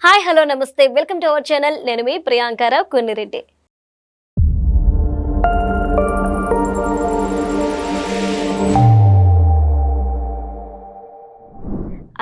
Hi hello నమస్తే welcome to our channel. నేను మీ ప్రియాంకారావు కొన్నిరెడ్డి.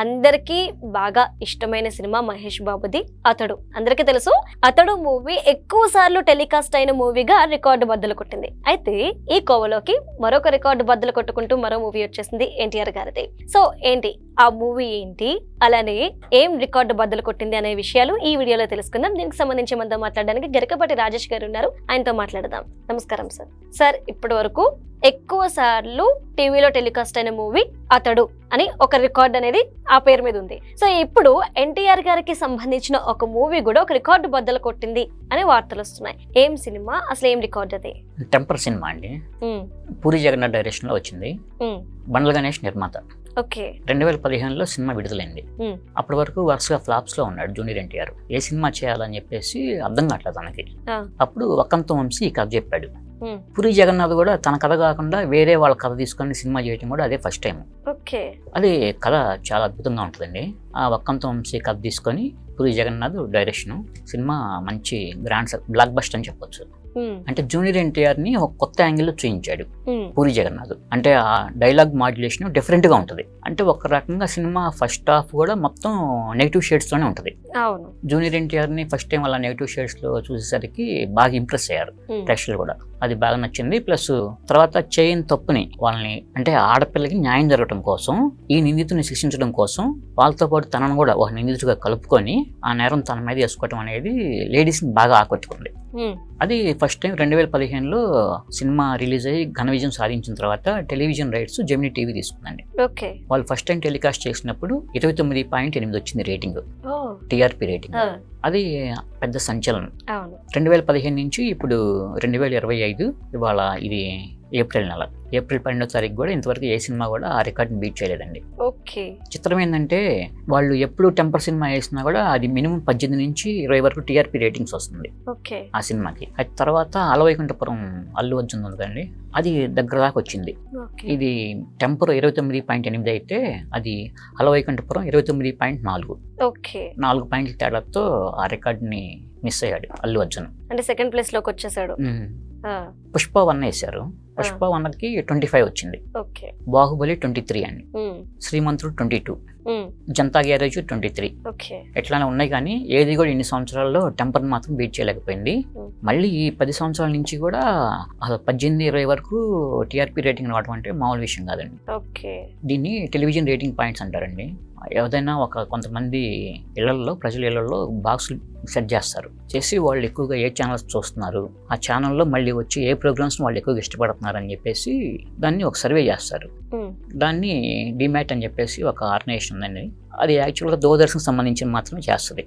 అందరికీ బాగా ఇష్టమైన సినిమా మహేష్ బాబుది అతడు. అందరికీ తెలుసు, అతడు మూవీ ఎక్కువ సార్లు టెలికాస్ట్ అయిన మూవీగా రికార్డు బద్దలు కొట్టింది. అయితే ఈ కోవలోకి మరొక రికార్డు బద్దలు కొట్టుకుంటూ మరో మూవీ వచ్చేసింది ఎన్టీఆర్ గారిది. సో ఏంటి ఆ మూవీ, ఏంటి అలానే ఏం రికార్డు బద్దలు కొట్టింది అనే విషయాలు ఈ వీడియోలో తెలుసుకుందాం. దీనికి సంబంధించి మనతో మాట్లాడడానికి గరికపాటి రాజేష్ గారు ఉన్నారు, ఆయనతో మాట్లాడదాం. నమస్కారం సార్. సార్, ఇప్పటి వరకు ఎక్కువ సార్లు టీవీలో టెలికాస్ట్ అయిన మూవీ అతడు అని ఒక రికార్డ్ అనేది ఆ పేరు మీద ఉంది. సో ఇప్పుడు ఎన్టీఆర్ గారికి సంబంధించిన ఒక మూవీ కూడా ఒక రికార్డు బద్దలు కొట్టింది అని వార్తలు వస్తున్నాయి. ఏం సినిమా, అసలు ఏం రికార్డ్ అది? టెంపర్ సినిమా అండి. పూరి జగన్నాథ్ డైరెక్షన్ లో వచ్చింది. బండ్ల గణేష్ నిర్మాత. 2015లో సినిమా విడుదలైంది. అప్పటి వరకు వరుసగా ఫ్లాప్స్ లో ఉన్నాడు జూనియర్ ఎన్టీఆర్. ఏ సినిమా చేయాలని చెప్పేసి అర్థం కావట్లేదు తనకి. అప్పుడు వక్కంతం వంశీ కథ చెప్పాడు. పూరి జగన్నాథ్ కూడా తన కథ కాకుండా వేరే వాళ్ళ కథ తీసుకొని సినిమా చేయడం కూడా అదే ఫస్ట్ టైం. అది కథ చాలా అద్భుతంగా ఉంటుందండి. ఆ వక్కంతం వంశీ కథ తీసుకొని పూరి జగన్నాథ్ డైరెక్షన్, సినిమా మంచి గ్రాండ్ బ్లాక్ బస్టర్ అని చెప్పొచ్చు. అంటే జూనియర్ ఎన్టీఆర్ ని ఒక కొత్త యాంగిల్ లో చూపించాడు పూరి జగన్నాథ్. అంటే ఆ డైలాగ్ మాడ్యులేషన్ డిఫరెంట్ గా ఉంటది. అంటే ఒక రకంగా సినిమా ఫస్ట్ హాఫ్ కూడా మొత్తం నెగిటివ్ షేడ్స్ లోనే ఉంటది. జూనియర్ ఎన్టీఆర్ ని ఫస్ట్ టైం అలా నెగిటివ్ షేడ్స్ లో చూసేసరికి బాగా ఇంప్రెస్ అయ్యారు ప్రేక్షకులు కూడా. అది బాగా నచ్చింది. ప్లస్ తర్వాత చేయని తప్పుని వాళ్ళని, అంటే ఆడపిల్లకి న్యాయం జరగడం కోసం, ఈ నిందితుని శిక్షించడం కోసం వాళ్ళతో పాటు తనను కూడా ఒక నిందితుడిగా కలుపుకొని ఆ నేరం తన మీద వేసుకోవటం అనేది లేడీస్ ని బాగా ఆకట్టుకుంది. అది ఫస్ట్ టైం 2015లో సినిమా రిలీజ్ అయ్యి ఘన విజయం సాధించిన తర్వాత టెలివిజన్ రైట్స్ జెమినీ టీవీ తీసుకుందండి. వాళ్ళు ఫస్ట్ టైం టెలికాస్ట్ చేసినప్పుడు 29.8 వచ్చింది రేటింగ్, టీఆర్పీ రేటింగ్. అది పెద్ద సంచలనం. 2015 నుంచి ఇప్పుడు 2025 ఇవాళ ఇది ఏప్రిల్ నెల. ఏప్రిల్ 12వ తారీఖు కూడా ఇంతవరకు ఏ సినిమా కూడా ఆ రికార్డుని బీట్ చేయలేదండి. చిత్రం ఏంటంటే వాళ్ళు ఎప్పుడు టెంపర్ సినిమా వేసినా కూడా అది మినిమం 18 నుంచి 20 వరకు టీఆర్పీ రేటింగ్స్ వస్తుంది ఆ సినిమాకి. అది తర్వాత అలవైకుంఠపురం అల్లు అర్జున్ ఉందండి, అది దగ్గర దాకా వచ్చింది. ఇది టెంపర్ 29.8 అయితే అది అలవైకుంఠపురం 29.4. 4 పాయింట్ల తేడాతో ఆ రికార్డుని మిస్ అయ్యాడు అల్లు అర్జున్. అంటే సెకండ్ ప్లేస్ లోకి వచ్చేసాడు. పుష్ప 1 వేశారు. పుష్ప 1కి 25 వచ్చింది. బాహుబలి 23 అండి. శ్రీమంతుడు 22, జనతా గ్యారేజ్ 23. ఎట్లానే ఉన్నాయి కానీ ఏది కూడా ఇన్ని సంవత్సరాల్లో టెంపర్ మాత్రం బీట్ చేయలేకపోయింది. మళ్ళీ ఈ 10 సంవత్సరాల నుంచి కూడా 18-20 వరకు టీఆర్పీ రేటింగ్ రావడం అంటే మామూలు విషయం కాదండి. దీన్ని టెలివిజన్ రేటింగ్ పాయింట్స్ అంటారండి. ఏదైనా కొంతమంది ప్రజల ఇళ్లలో బాక్సులు సెట్ చేస్తారు. చేసి వాళ్ళు ఎక్కువగా ఏ ఛానల్స్ చూస్తున్నారు, ఆ ఛానల్లో మళ్ళీ వచ్చి ఏ ప్రోగ్రామ్స్ వాళ్ళు ఎక్కువగా ఇష్టపడుతున్నారు అని చెప్పేసి దాన్ని ఒక సర్వే చేస్తారు. దాన్ని డిమాట్ అని చెప్పేసి ఒక ఆర్గనైజేషన్ ఉందండి. అది యాక్చువల్గా దూరదర్శన్ సంబంధించిన మాత్రమే చేస్తుంది.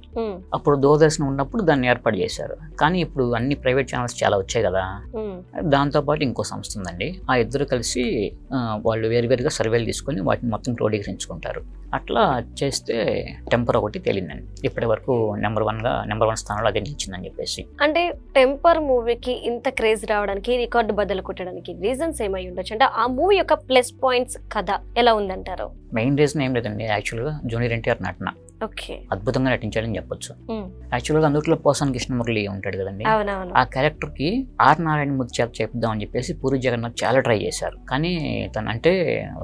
అప్పుడు దూరదర్శన్ ఉన్నప్పుడు దాన్ని ఏర్పాటు చేశారు. కానీ ఇప్పుడు అన్ని ప్రైవేట్ ఛానల్స్ చాలా వచ్చాయి కదా, దాంతోపాటు ఇంకో సంస్థ ఉందండి. ఆ ఇద్దరు కలిసి వాళ్ళు వేరువేరుగా సర్వేలు తీసుకొని వాటిని మొత్తం క్రోడీకరించుకుంటారు. అట్లా చేస్తే టెంపర్ ఒకటి తేలిందండి. ఇప్పటి వరకు నెంబర్ 1 స్థానంలో అదే నిలిచిందని చెప్పేసి. అంటే టెంపర్ మూవీకి ఇంత క్రేజ్ రావడానికి, రికార్డు బద్దలు కొట్టడానికి రీజన్స్ ఏమై ఉండొచ్చు? అంటే ఆ మూవీ యొక్క ప్లస్ పాయింట్స్, కథ ఎలా ఉందంటారు? మెయిన్ రీజన్ ఏం లేదండి, యాక్చువల్గా జూనియర్ ఎన్టీఆర్ నటన అద్భుతంగా నటించాడని చెప్పొచ్చు. యాక్చువల్గా అందులో పోసాని కృష్ణమురళి ఉంటాడు కదండి, ఆ క్యారెక్టర్ కి ఆర్ నారాయణమూర్తి చేత చెప్దాం అని చెప్పేసి పూరి జగన్నాథ్ చాలా ట్రై చేశారు. కానీ తను అంటే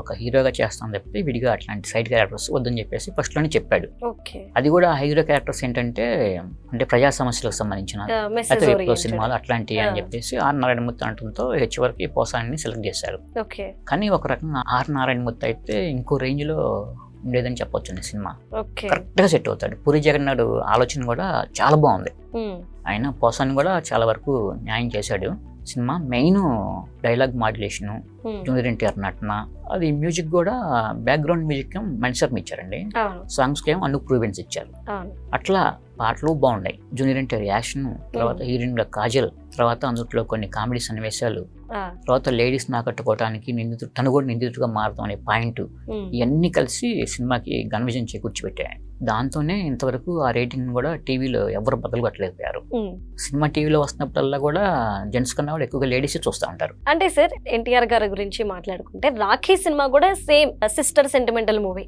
ఒక హీరోగా చేస్తామని చెప్పి విడిగా అట్లాంటి సైడ్ క్యారెక్టర్స్ వద్దని చెప్పేసి ఫస్ట్ లోనే చెప్పాడు. అది కూడా హీరో క్యారెక్టర్స్ ఏంటంటే అంటే ప్రజా సమస్యలకు సంబంధించిన సినిమాలు అట్లాంటివి అని చెప్పేసి ఆర్ నారాయణమూర్తి అనడంతో చివరికి పోసాని సెలెక్ట్ చేశారు. కానీ ఒక రకంగా ఆర్ నారాయణమూర్తి అయితే ఇంకో రేంజ్ లో ఉండేదని చెప్పొచ్చు. సినిమా కరెక్ట్ గా సెట్ అవుతాడు. పూరి జగన్నాథ్ ఆలోచన కూడా చాలా బాగుంది. ఆయన పోసాన్ని కూడా చాలా వరకు న్యాయం చేశాడు. Cinema main dialogue modulation, junior NTR నటన, అది మ్యూజిక్ కూడా బ్యాక్గ్రౌండ్ మ్యూజిక్ మణిశర్మ ఇచ్చారండి. సాంగ్స్ కేమో అనూప్ రూబెన్స్ ఇచ్చారు. అట్లా పాటలు బాగున్నాయి. జూనియర్ ఎన్టీఆర్ యాక్షన్, తర్వాత హీరోయిన్ గా కాజల్, తర్వాత అందులో కొన్ని కామెడీ సన్నివేశాలు, తర్వాత లేడీస్ నాకట్టుకోవడానికి తను కూడా నిందితుడిగా మారతాం అనే పాయింట్, ఇవన్నీ కలిసి సినిమాకి ఘన విజయం చేకూర్చిపెట్టాయి. దాంతోనే ఇంతవరకు ఆ రేటింగ్ కూడా టీవీలో ఎవరు బదులు కట్టలేకపోయారు. సినిమా టీవీలో వస్తున్నప్పుడల్లా కూడా జెంట్స్ కన్నా కూడా ఎక్కువగా లేడీస్ చూస్తూ ఉంటారు. అంటే సార్ ఎన్టీఆర్ గారి గురించి మాట్లాడుకుంటే రాఖీ సినిమా కూడా సేమ్ సిస్టర్ సెంటిమెంటల్ మూవీ.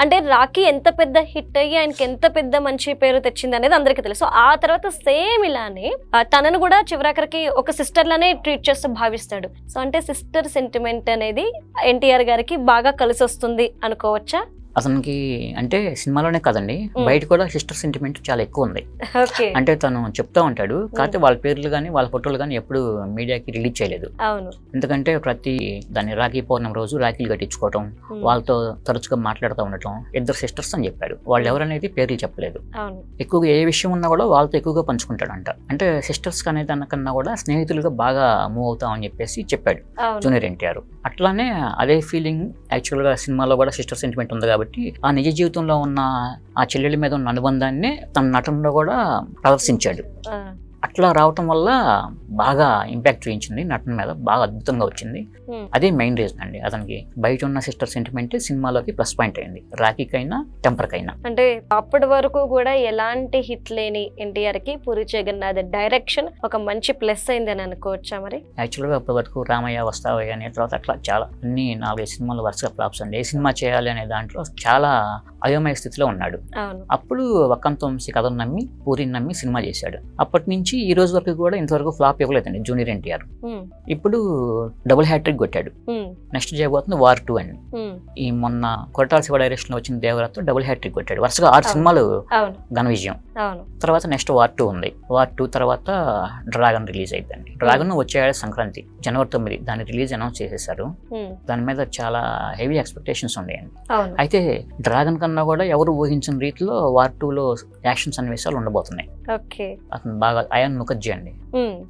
అంటే రాఖీ ఎంత పెద్ద హిట్ అయ్యి ఆయనకి ఎంత పెద్ద మంచి పేరు తెచ్చింది అనేది అందరికీ తెలుసు. ఆ తర్వాత సేమ్ ఇలానే తనను కూడా చివరాఖరికి ఒక సిస్టర్ లానే ట్రీట్ చేస్తూ భావిస్తాడు. సో అంటే సిస్టర్ సెంటిమెంట్ అనేది ఎన్టీఆర్ గారికి బాగా కలిసి వస్తుంది అనుకోవచ్చా? అతనికి అంటే సినిమాలోనే కాదండి, బయట కూడా సిస్టర్ సెంటిమెంట్ చాలా ఎక్కువ ఉంది. అంటే తను చెప్తా ఉంటాడు, కాకపోతే వాళ్ళ పేర్లు కానీ వాళ్ళ ఫోటోలు కానీ ఎప్పుడు మీడియాకి రిలీజ్ చేయలేదు. ఎందుకంటే ప్రతి దాన్ని రాఖీ పౌర్ణమి రోజు రాఖీలు కట్టించుకోవటం, వాళ్ళతో తరచుగా మాట్లాడుతూ ఉండటం, ఇద్దరు సిస్టర్స్ అని చెప్పాడు. వాళ్ళు ఎవరనేది పేర్లు చెప్పలేదు. ఎక్కువగా ఏ విషయం ఉన్నా కూడా వాళ్ళతో ఎక్కువగా పంచుకుంటాడంట. అంటే సిస్టర్స్ అనే దానికన్నా కూడా స్నేహితులుగా బాగా మూవ్ అవుతాం అని చెప్పేసి చెప్పాడు జూనియర్ ఎన్టీఆర్. అట్లానే అదే ఫీలింగ్ యాక్చువల్గా సినిమాలో కూడా సిస్టర్ సెంటిమెంట్ ఉంది కాబట్టి ఆ నిజ జీవితంలో ఉన్న ఆ చెల్లెల మీద ఉన్న అనుబంధాన్ని తన నటనలో కూడా ప్రదర్శించాడు. అట్లా రావటం వల్ల బాగా ఇంపాక్ట్ చూపించింది, నటన మీద బాగా అద్భుతంగా వచ్చింది. అదే మెయిన్ రీజన్ అండి. అతనికి బయట ఉన్న సిస్టర్ సెంటిమెంట్ సినిమాలోకి ప్లస్ పాయింట్ అయింది, రాఖీకైనా టెంపర్కైనా. అంటే అప్పటి వరకు కూడా ఎలాంటి హిట్ లేని ఎన్టీఆర్ కి పూరి జగన్నాథ్ డైరెక్షన్ ఒక మంచి ప్లస్ అయింది అని అనుకోవచ్చా? మరి యాక్చువల్గా అప్పటి వరకు రామయ్య, వస్తావయ్య అనే తర్వాత అట్లా చాలా అన్ని 4-5 సినిమాలు వరుసగా ఫ్లాప్స్ అండి. ఏ సినిమా చేయాలి అనే దాంట్లో చాలా అయోమయ స్థితిలో ఉన్నాడు. అప్పుడు వక్కంత వంశీ కథను నమ్మి, పూరిని నమ్మి సినిమా చేశాడు. అప్పటి నుంచి ఈ రోజు వరకు కూడా ఇంతవరకు ఫ్లాప్ ఇవ్వలేదండి జూనియర్ ఎన్టీఆర్. ఇప్పుడు డబుల్ హ్యాట్రిక్ కొట్టాడు. నెక్స్ట్ చేయబోతుంది వార్ 2 అండి. ఈ మొన్న కొరటాల శివ డైరెక్షన్ లో వచ్చిన దేవరాతో డబుల్ హ్యాట్రిక్ కొట్టాడు. వరుసగా 6 సినిమాలు ఘన విజయం. తర్వాత నెక్స్ట్ వార్ 2 ఉంది. వార్ 2 తర్వాత డ్రాగన్ రిలీజ్ అయిపోయింది. డ్రాగన్ వచ్చే ఏడాది సంక్రాంతి జనవరి 9 దాని రిలీజ్ అనౌన్స్ చేసేసారు. దాని మీద చాలా హెవీ ఎక్స్పెక్టేషన్స్ ఉన్నాయండి. అయితే డ్రాగన్ కన్నా కూడా ఎవరు ఊహించిన రీతిలో వార్ 2లో యాక్షన్ సన్నివేశాలు ఉండబోతున్నాయి. అతను బాగా అయాన్ ముఖర్జీ అండి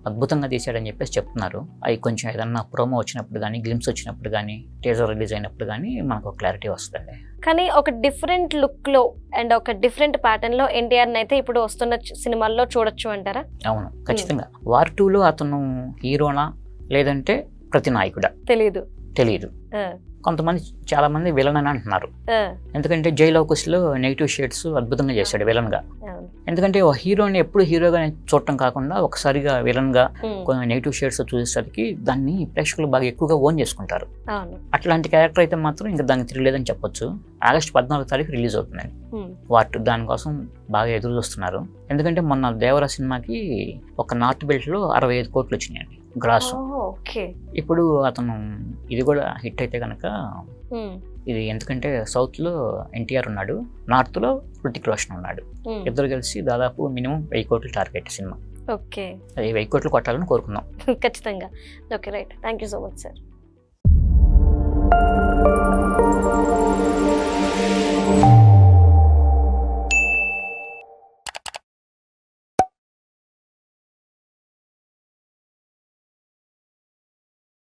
అద్భుతంగా తీసాడని చెప్పేసి చెప్తున్నారు. అవి కొంచెం ఏదన్నా ప్రోమో వచ్చినప్పుడు కానీ, గ్లిమ్స్ వచ్చినప్పుడు కానీ, టీజర్ రిలీజ్ అయినప్పుడు కానీ మనకు క్లారిటీ వస్తుంది. కానీ ఒక డిఫరెంట్ లుక్ లో అండ్ ఒక డిఫరెంట్ ప్యాటర్న్ లో ఎన్టీఆర్ అయితే ఇప్పుడు వస్తున్న సినిమాల్లో చూడొచ్చు అంటారా? అవును, ఖచ్చితంగా. వార్ 2లో అతను హీరోనా లేదంటే ప్రతినాయకుడా తెలియదు. కొంతమంది చాలా మంది విలన్ అని అంటున్నారు. ఎందుకంటే జైల్ అవకాశంలో నెగిటివ్ షేడ్స్ అద్భుతంగా చేశాడు విలన్ గా. ఎందుకంటే హీరోని ఎప్పుడు హీరోగా చూడటం కాకుండా ఒకసారిగా విలన్ గా కొన్ని నెగిటివ్ షేడ్స్ చూసేసరికి దాన్ని ప్రేక్షకులు బాగా ఎక్కువగా ఓన్ చేసుకుంటారు. అట్లాంటి క్యారెక్టర్ అయితే మాత్రం ఇంకా దానికి తిరగలేదని చెప్పొచ్చు. ఆగస్టు 14వ తారీఖు రిలీజ్ అవుతుందండి వార్ 2. దానికోసం బాగా ఎదురు చూస్తున్నారు. ఎందుకంటే మొన్న దేవరా సినిమాకి ఒక నార్త్ బెల్ట్ లో 65 కోట్లు వచ్చినాయండి గ్రాస్. ఇప్పుడు అతను ఇది కూడా హిట్ అయితే కనుక ఇది, ఎందుకంటే సౌత్ లో ఎన్టీఆర్ ఉన్నాడు, నార్త్ లో హృతిక్ రోషన్ ఉన్నాడు. ఇద్దరు కలిసి దాదాపు మినిమం 1000 కోట్లు టార్గెట్ సినిమా. అది 1000 కోట్లు కొట్టాలని కోరుకుందాం. ఖచ్చితంగా. Okay, right. Thank you so much sir.